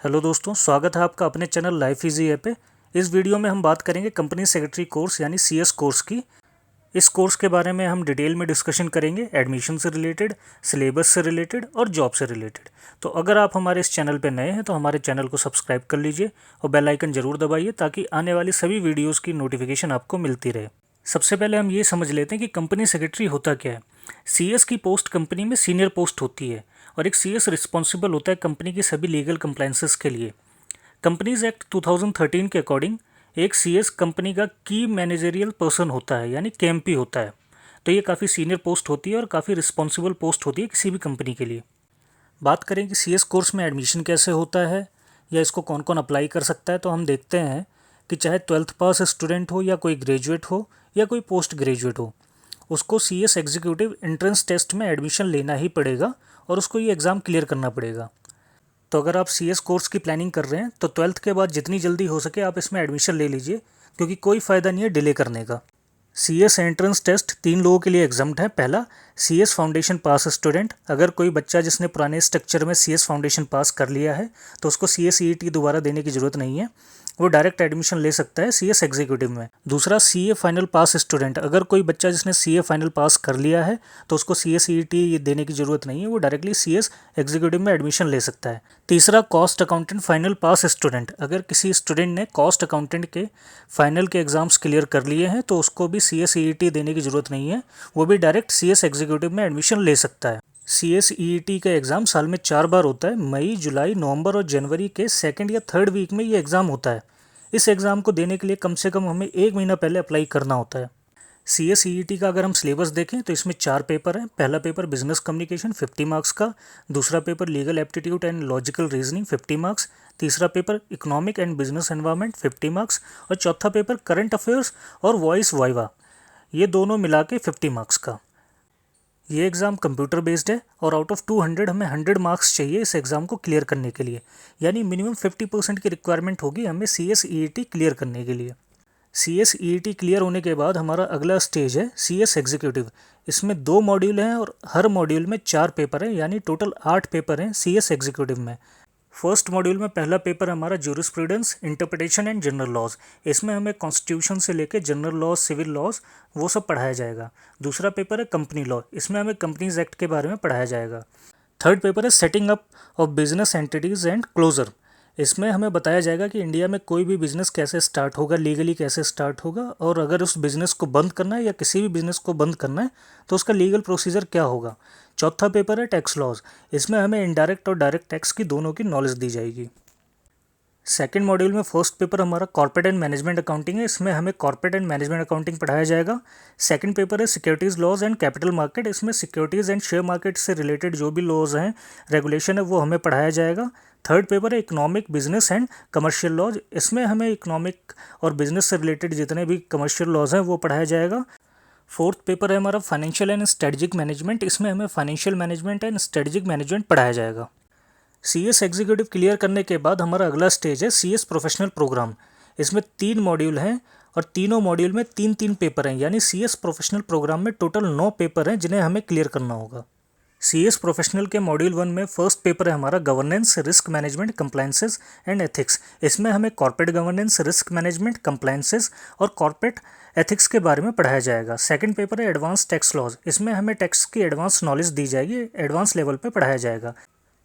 Hello दोस्तों, स्वागत है आपका अपने चैनल लाइफ इजी ऐप पे। इस वीडियो में हम बात करेंगे कंपनी सेक्रेटरी कोर्स यानी सीएस कोर्स की। इस कोर्स के बारे में हम डिटेल में डिस्कशन करेंगे, एडमिशन से रिलेटेड, सिलेबस से रिलेटेड और जॉब से रिलेटेड। तो अगर आप हमारे इस चैनल पर नए हैं तो हमारे चैनल को सब्सक्राइब कर लीजिए और बेल आइकन ज़रूर दबाइए ताकि आने वाली सभी वीडियोज़ की नोटिफिकेशन आपको मिलती रहे। सबसे पहले हम ये समझ लेते हैं कि कंपनी सेक्रेटरी होता क्या है। सीएस की पोस्ट कंपनी में सीनियर पोस्ट होती है और एक सीएस रिस्पॉन्सिबल होता है कंपनी की सभी लीगल कंप्लायंसेस के लिए। कंपनीज एक्ट 2013 के अकॉर्डिंग एक सीएस कंपनी का की मैनेजरियल पर्सन होता है यानी केएमपी होता है। तो ये काफ़ी सीनियर पोस्ट होती है और काफ़ी रिस्पॉन्सिबल पोस्ट होती है किसी भी कंपनी के लिए। बात करें कि सीएस कोर्स में एडमिशन कैसे होता है या इसको कौन कौन अप्लाई कर सकता है, तो हम देखते हैं कि चाहे 12th पास स्टूडेंट हो या कोई ग्रेजुएट हो या कोई पोस्ट ग्रेजुएट हो, उसको सीएस एग्जीक्यूटिव एंट्रेंस टेस्ट में एडमिशन लेना ही पड़ेगा और उसको ये एग्ज़ाम क्लियर करना पड़ेगा। तो अगर आप सीएस कोर्स की प्लानिंग कर रहे हैं तो 12th के बाद जितनी जल्दी हो सके आप इसमें एडमिशन ले लीजिए, क्योंकि कोई फ़ायदा नहीं है डिले करने का। सीएस एंट्रेंस टेस्ट 3 लोगों के लिए एग्जाम्प्ट है। पहला, सीएस फाउंडेशन पास स्टूडेंट। अगर कोई बच्चा जिसने पुराने स्ट्रक्चर में सीएस फाउंडेशन पास कर लिया है तो उसको सीएस ईईटी दोबारा देने की ज़रूरत नहीं है, वो डायरेक्ट एडमिशन ले सकता है सीएस एग्जीक्यूटिव में। दूसरा, सीए फाइनल पास स्टूडेंट। अगर कोई बच्चा जिसने सीए फाइनल पास कर लिया है तो उसको सीएस ईईटी देने की ज़रूरत नहीं है, वो डायरेक्टली सीएस एग्जीक्यूटिव में एडमिशन ले सकता है। तीसरा, कॉस्ट अकाउंटेंट फाइनल पास स्टूडेंट। अगर किसी स्टूडेंट ने कॉस्ट अकाउंटेंट के फाइनल के एग्जाम्स क्लियर कर लिए हैं तो उसको भी सीएस ईईटी देने की ज़रूरत नहीं है, वो भी डायरेक्ट सीएस एग्जीक्यूटिव में एडमिशन ले सकता है। सीएस ईईटी का एग्ज़ाम साल में 4 बार होता है। मई, जुलाई, नवंबर और जनवरी के 2nd या 3rd वीक में ये एग्ज़ाम होता है। इस एग्ज़ाम को देने के लिए कम से कम हमें 1 महीना पहले अप्लाई करना होता है। सीएस ईईटी का अगर हम सिलेबस देखें तो इसमें 4 पेपर हैं। पहला पेपर बिजनेस कम्युनिकेशन 50 मार्क्स का, दूसरा paper legal aptitude and logical reasoning 50 marks, तीसरा paper economic and business environment 50 marks और चौथा पेपर करंट अफेयर्स और वॉइस वाइवा, ये दोनों मिला के 50 मार्क्स का। ये एग्ज़ाम कंप्यूटर बेस्ड है और आउट ऑफ 200 हमें 100 मार्क्स चाहिए इस एग्ज़ाम को क्लियर करने के लिए, यानी मिनिमम 50% की रिक्वायरमेंट होगी हमें सीएस ईईटी क्लियर करने के लिए। सीएस ईईटी क्लियर होने के बाद हमारा अगला स्टेज है सीएस एग्जीक्यूटिव। इसमें 2 मॉड्यूल हैं और हर मॉड्यूल में 4 पेपर हैं, यानी टोटल 8 पेपर हैं सीएस एग्जीक्यूटिव में। फर्स्ट मॉड्यूल में पहला पेपर हमारा jurisprudence, interpretation and general laws. इसमें हमें कॉन्स्टिट्यूशन से लेकर जनरल लॉज, सिविल लॉज, वो सब पढ़ाया जाएगा। दूसरा पेपर है कंपनी लॉ। इसमें हमें कंपनीज एक्ट के बारे में पढ़ाया जाएगा। थर्ड पेपर है setting up of business entities and closure. इसमें हमें बताया जाएगा कि इंडिया में कोई भी बिज़नेस कैसे स्टार्ट होगा, लीगली कैसे स्टार्ट होगा, और अगर उस बिज़नेस को बंद करना है या किसी भी बिज़नेस को बंद करना है तो उसका लीगल प्रोसीजर क्या होगा। चौथा पेपर है टैक्स लॉज। इसमें हमें इनडायरेक्ट और डायरेक्ट टैक्स की दोनों की नॉलेज दी जाएगी। सेकेंड मॉड्यूल में फर्स्ट पेपर हमारा कॉर्पोरेट एंड मैनेजमेंट अकाउंटिंग है। इसमें हमें कॉर्पोरेट एंड मैनेजमेंट अकाउंटिंग पढ़ाया जाएगा। सेकंड पेपर है securities laws and capital market. इसमें सिक्योरिटीज़ एंड शेयर मार्केट से रिलेटेड जो भी लॉज हैं, रेगुलेशन है, वो हमें पढ़ाया जाएगा। थर्ड पेपर है economic, business and commercial laws. इसमें हमें इकोनॉमिक और बिजनेस से रिलेटेड जितने भी कमर्शियल लॉज हैं वो पढ़ाया जाएगा। फोर्थ पेपर है हमारा फाइनेंशियल एंड स्ट्रेटजिक मैनेजमेंट। इसमें हमें financial management and strategic management पढ़ाया जाएगा। सीएस एग्जीक्यूटिव क्लियर करने के बाद हमारा अगला स्टेज है सीएस प्रोफेशनल प्रोग्राम। इसमें 3 मॉड्यूल हैं और तीनों मॉड्यूल में 3-3 पेपर हैं, यानी सीएस प्रोफेशनल प्रोग्राम में टोटल 9 पेपर हैं जिन्हें हमें क्लियर करना होगा। सीएस प्रोफेशनल के मॉड्यूल 1 में फर्स्ट पेपर है हमारा governance, risk management, compliances and ethics. इसमें हमें corporate governance, risk management, compliances और कॉर्पोरेट एथिक्स के बारे में पढ़ाया जाएगा। सेकंड पेपर है एडवांस टैक्स लॉज। इसमें हमें टैक्स की एडवांस नॉलेज दी जाएगी, एडवांस लेवल पे पढ़ाया जाएगा।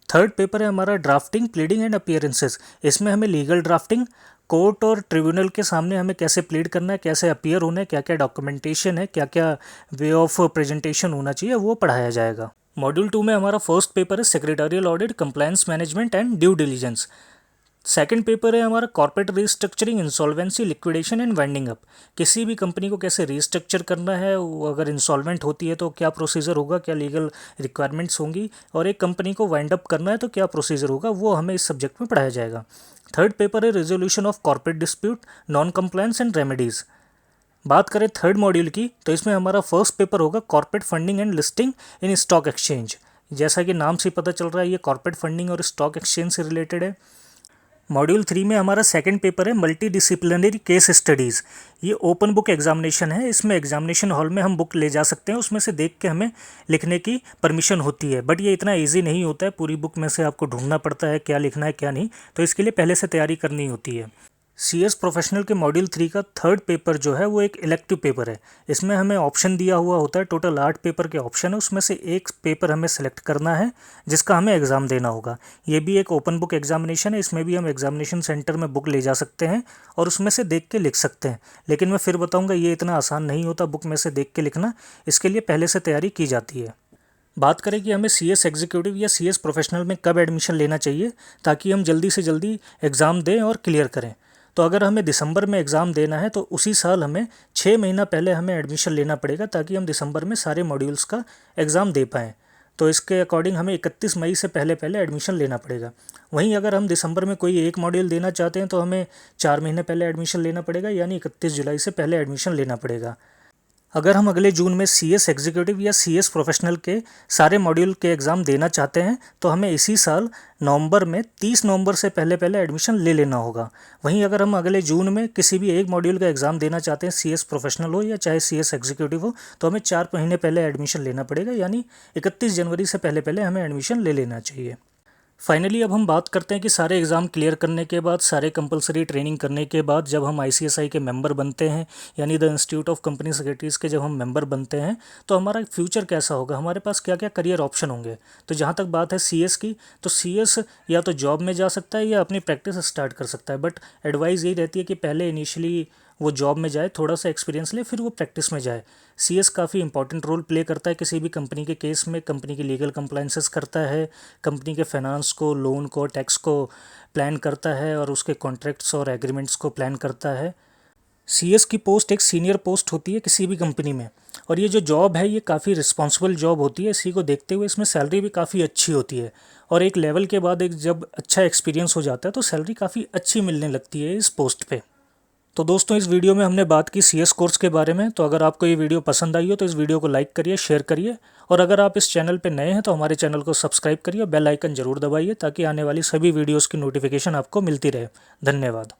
थर्ड पेपर है हमारा ड्राफ्टिंग, प्लीडिंग एंड अपीयरेंसेस। इसमें हमें लीगल ड्राफ्टिंग, कोर्ट और ट्रिब्यूनल के सामने हमें कैसे प्लीड करना है, कैसे अपीयर होना है, क्या क्या डॉक्यूमेंटेशन है, क्या क्या वे ऑफ प्रेजेंटेशन होना चाहिए, वो पढ़ाया जाएगा। मॉड्यूल 2 में हमारा फर्स्ट पेपर है secretarial audit, compliance management and due diligence. Second paper है हमारा corporate restructuring, insolvency, liquidation and winding up. किसी भी कंपनी को कैसे रीस्ट्रक्चर करना है, वो अगर इंसॉल्वेंट होती है तो क्या प्रोसीजर होगा, क्या लीगल रिक्वायरमेंट्स होंगी, और एक कंपनी को वाइंड अप करना है तो क्या प्रोसीजर होगा, वो हमें इस सब्जेक्ट में पढ़ाया जाएगा। थर्ड पेपर है resolution of corporate dispute, non compliance and remedies. बात करें थर्ड मॉड्यूल की तो इसमें हमारा फर्स्ट पेपर होगा corporate funding and listing in stock exchange. जैसा कि नाम से पता चल रहा है ये कॉर्पोरेट फंडिंग और स्टॉक एक्सचेंज से रिलेटेड है। मॉड्यूल 3 में हमारा सेकंड पेपर है मल्टी डिसिप्लिनरी केस स्टडीज़। ये ओपन बुक एग्जामिनेशन है। इसमें एग्जामिनेशन हॉल में हम बुक ले जा सकते हैं, उसमें से देख के हमें लिखने की परमिशन होती है। बट ये इतना इजी नहीं होता है, पूरी बुक में से आपको ढूंढना पड़ता है क्या लिखना है क्या नहीं, तो इसके लिए पहले से तैयारी करनी होती है। CS प्रोफेशनल के मॉड्यूल 3 का थर्ड पेपर जो है वो एक इलेक्टिव पेपर है। इसमें हमें ऑप्शन दिया हुआ होता है, टोटल 8 पेपर के ऑप्शन है, उसमें से एक पेपर हमें सेलेक्ट करना है जिसका हमें एग्ज़ाम देना होगा। ये भी एक ओपन बुक एग्जामिनेशन है। इसमें भी हम एग्जामिनेशन सेंटर में बुक ले जा सकते हैं और उसमें से देख के लिख सकते हैं। लेकिन मैं फिर बताऊँगा ये इतना आसान नहीं होता बुक में से देख के लिखना, इसके लिए पहले से तैयारी की जाती है। बात करें कि हमें CS एग्जीक्यूटिव या CS प्रोफेशनल में कब एडमिशन लेना चाहिए ताकि हम जल्दी से जल्दी एग्ज़ाम दें और क्लियर करें। तो अगर हमें दिसंबर में एग्ज़ाम देना है तो उसी साल हमें 6 महीना पहले हमें एडमिशन लेना पड़ेगा ताकि हम दिसंबर में सारे मॉड्यूल्स का एग्ज़ाम दे पाएँ। तो इसके अकॉर्डिंग हमें 31 मई से पहले पहले एडमिशन लेना पड़ेगा। वहीं अगर हम दिसंबर में कोई एक मॉड्यूल देना चाहते हैं तो हमें 4 महीने पहले एडमिशन लेना पड़ेगा, यानी 31 जुलाई से पहले एडमिशन लेना पड़ेगा। अगर हम अगले जून में CS एग्जीक्यूटिव या CS प्रोफेशनल के सारे मॉड्यूल के एग्ज़ाम देना चाहते हैं तो हमें इसी साल नवंबर में 30 नवंबर से पहले पहले एडमिशन ले लेना होगा। वहीं अगर हम अगले जून में किसी भी एक मॉड्यूल का एग्ज़ाम देना चाहते हैं, CS प्रोफेशनल हो या चाहे CS एग्जीक्यूटिव हो, तो हमें 4 महीने पहले एडमिशन लेना पड़ेगा, यानी 31 जनवरी से पहले पहले हमें एडमिशन ले लेना चाहिए। फाइनली अब हम बात करते हैं कि सारे एग्ज़ाम क्लियर करने के बाद, सारे कंपलसरी ट्रेनिंग करने के बाद जब हम ICSI के मेंबर बनते हैं, यानी the institute of company secretaries के जब हम मेंबर बनते हैं तो हमारा फ्यूचर कैसा होगा, हमारे पास क्या क्या करियर ऑप्शन होंगे। तो जहाँ तक बात है CS की, तो CS या तो जॉब में जा सकता है या अपनी प्रैक्टिस स्टार्ट कर सकता है। बट एडवाइस यही रहती है कि पहले इनिशियली वो जॉब में जाए, थोड़ा सा एक्सपीरियंस ले, फिर वो प्रैक्टिस में जाए। CS काफ़ी इंपॉर्टेंट रोल प्ले करता है किसी भी कंपनी के केस में। कंपनी की लीगल कंप्लाइंसेस करता है, कंपनी के फाइनेंस को, लोन को, टैक्स को प्लान करता है और उसके कॉन्ट्रैक्ट्स और एग्रीमेंट्स को प्लान करता है। CS की पोस्ट एक सीनियर पोस्ट होती है किसी भी कंपनी में, और ये जो जॉब है ये काफ़ी रिस्पॉन्सिबल जॉब होती है। इसी को देखते हुए इसमें सैलरी भी काफ़ी अच्छी होती है, और एक लेवल के बाद एक जब अच्छा एक्सपीरियंस हो जाता है तो सैलरी काफ़ी अच्छी मिलने लगती है इस पोस्ट पे। तो दोस्तों इस वीडियो में हमने बात की CS कोर्स के बारे में। तो अगर आपको ये वीडियो पसंद आई हो तो इस वीडियो को लाइक करिए, शेयर करिए, और अगर आप इस चैनल पे नए हैं तो हमारे चैनल को सब्सक्राइब करिए और बेल आइकन ज़रूर दबाइए ताकि आने वाली सभी वीडियोज़ की नोटिफिकेशन आपको मिलती रहे। धन्यवाद।